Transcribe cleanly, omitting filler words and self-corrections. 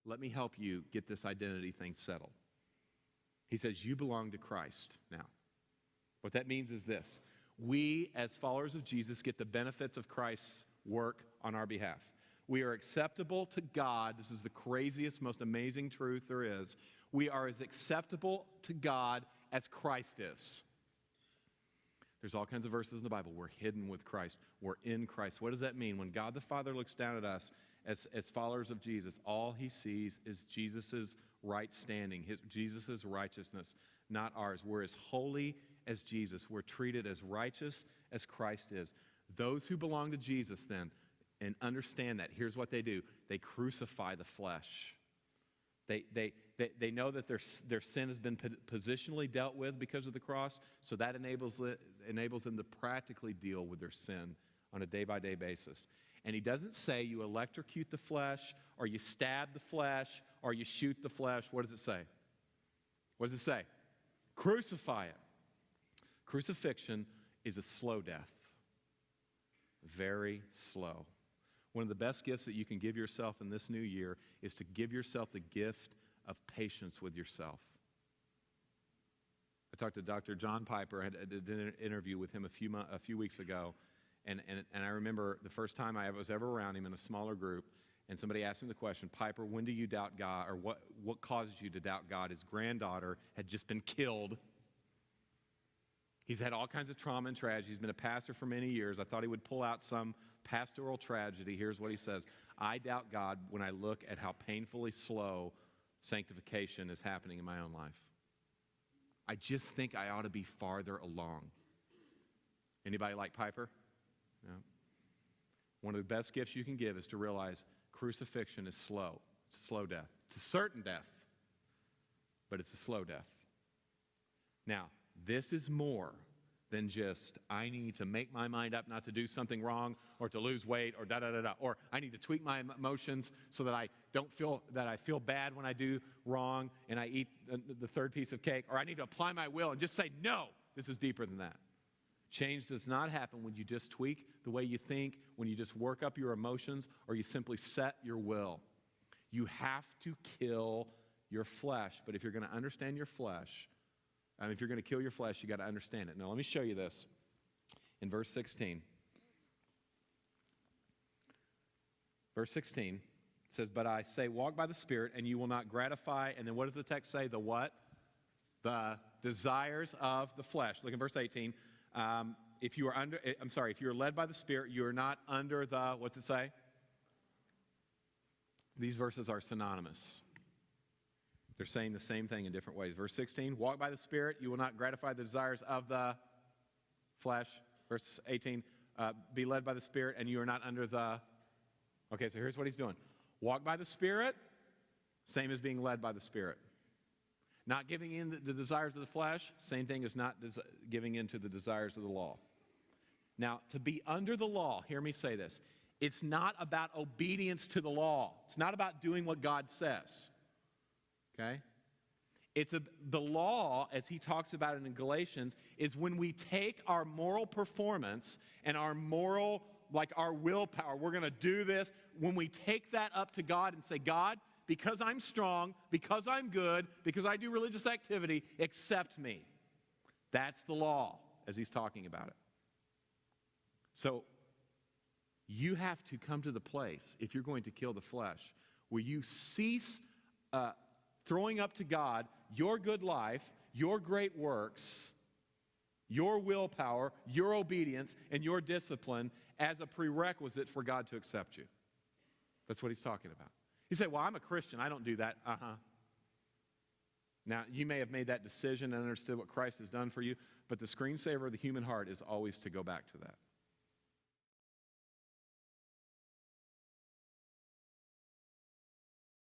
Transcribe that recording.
let me help you get this identity thing settled. He says, you belong to Christ now. What that means is this. We, as followers of Jesus, get the benefits of Christ's work on our behalf. We are acceptable to God. This is the craziest, most amazing truth there is. We are as acceptable to God as Christ is. There's all kinds of verses in the Bible. We're hidden with Christ. We're in Christ. What does that mean? When God the Father looks down at us as followers of Jesus, all he sees is Jesus' right standing, Jesus' righteousness, not ours. We're as holy as Jesus. We're treated as righteous as Christ is. Those who belong to Jesus then and understand that, here's what they do. They crucify the flesh. They know that their sin has been positionally dealt with because of the cross, so that enables them to practically deal with their sin on a day-by-day basis. And he doesn't say you electrocute the flesh, or you stab the flesh, or you shoot the flesh. What does it say? What does it say? Crucify it. Crucifixion is a slow death. Very slow. One of the best gifts that you can give yourself in this new year is to give yourself the gift of patience with yourself. I talked to Dr. John Piper. I did an interview with him a few weeks ago, and I remember the first time I was ever around him in a smaller group, and somebody asked him the question, Piper, when do you doubt God, or what caused you to doubt God? His granddaughter had just been killed. He's had all kinds of trauma and tragedy. He's been a pastor for many years. I thought he would pull out some pastoral tragedy. Here's what he says. I doubt God when I look at how painfully slow sanctification is happening in my own life. I just think I ought to be farther along. Anybody like Piper? No. One of the best gifts you can give is to realize crucifixion is slow. It's a slow death. It's a certain death, but it's a slow death. Now, this is more than just, I need to make my mind up not to do something wrong or to lose weight or da-da-da-da, or I need to tweak my emotions so that I feel bad when I do wrong and I eat the third piece of cake, or I need to apply my will and just say, no, this is deeper than that. Change does not happen when you just tweak the way you think, when you just work up your emotions, or you simply set your will. You have to kill your flesh, but if you're going to understand your flesh, if you're going to kill your flesh, you got to understand it. Now, let me show you this in verse 16. Verse 16 says, but I say, walk by the Spirit, and you will not gratify. And then what does the text say? The what? The desires of the flesh. Look in verse 18. If you are led by the Spirit, you are not under the, what's it say? These verses are synonymous. They're saying the same thing in different ways. Verse 16, walk by the Spirit, you will not gratify the desires of the flesh. Verse 18, be led by the Spirit, and you are not under the... Okay, so here's what he's doing. Walk by the Spirit, same as being led by the Spirit. Not giving in to the desires of the flesh, same thing as not giving in to the desires of the law. Now, to be under the law, hear me say this, it's not about obedience to the law. It's not about doing what God says. Okay? The law, as he talks about it in Galatians, is when we take our moral performance and our moral, like our willpower, we're going to do this, when we take that up to God and say, God, because I'm strong, because I'm good, because I do religious activity, accept me. That's the law, as he's talking about it. So, you have to come to the place, if you're going to kill the flesh, where you cease throwing up to God your good life, your great works, your willpower, your obedience, and your discipline as a prerequisite for God to accept you. That's what he's talking about. You say, well, I'm a Christian. I don't do that. Now, you may have made that decision and understood what Christ has done for you, but the screensaver of the human heart is always to go back to that.